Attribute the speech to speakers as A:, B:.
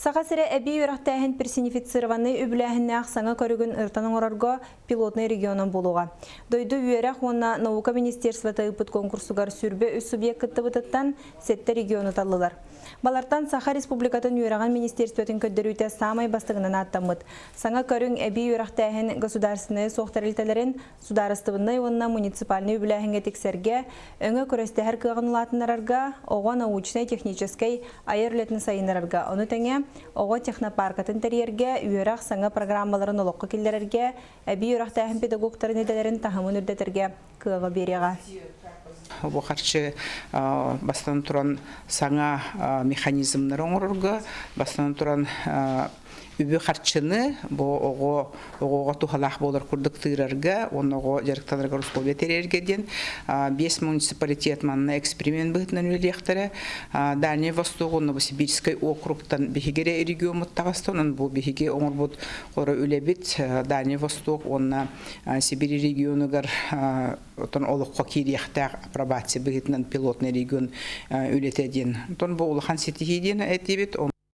A: Сақасыры әбей өрақтайын персонифицированы үбіләхіннәқ саңа көрігін ұртанын орарға пилотный регионын болуға. Дойды үйерақ онна наука министерствоты ұпыт конкурсугар сүрбе үс субъекті бұтыттан сетті регионы талылар. Балартан Саха Республикатын үйераған министерствотын көддірүйті самай бастығынан аттамыд. Саңа көрің әбей өрақтайын государственные соқтарылталарын сударыстыбынны онна муниципальный үбіләхінге тексерге өңі көрестәхір кығын ұлатынарарға оға научный-технической айырлетін сайынарарға. Оны тәңе оға технопаркатын тәрерге үйерақ саңа программаларын олыққы келдерерге әбей өрақтайын педагогтарын еделерін тахымын үрдетерге кыға береға.
B: Бұл қаршы бастан тұран саңа механизмнар оңырырға, бастан тұран үбі қарчыны оғыға тухалақ болар күрдік тыырарға, оны оғы жарықтанырға Русковия терергеден 5 муниципалитет манна эксперимент бұғытынан өлектері. Дальний Восток, оны бұл Сибирский округтан бігере регион мұттағасты, оның бұл бігеге оңыр бұд қоры өлебет. Дальний Восток, оны Сибирь регионыгар олыққа керектәқ апробация бұғытынан пилотный регион өлетеден. Бұл ұлыған сетігеден әтебет.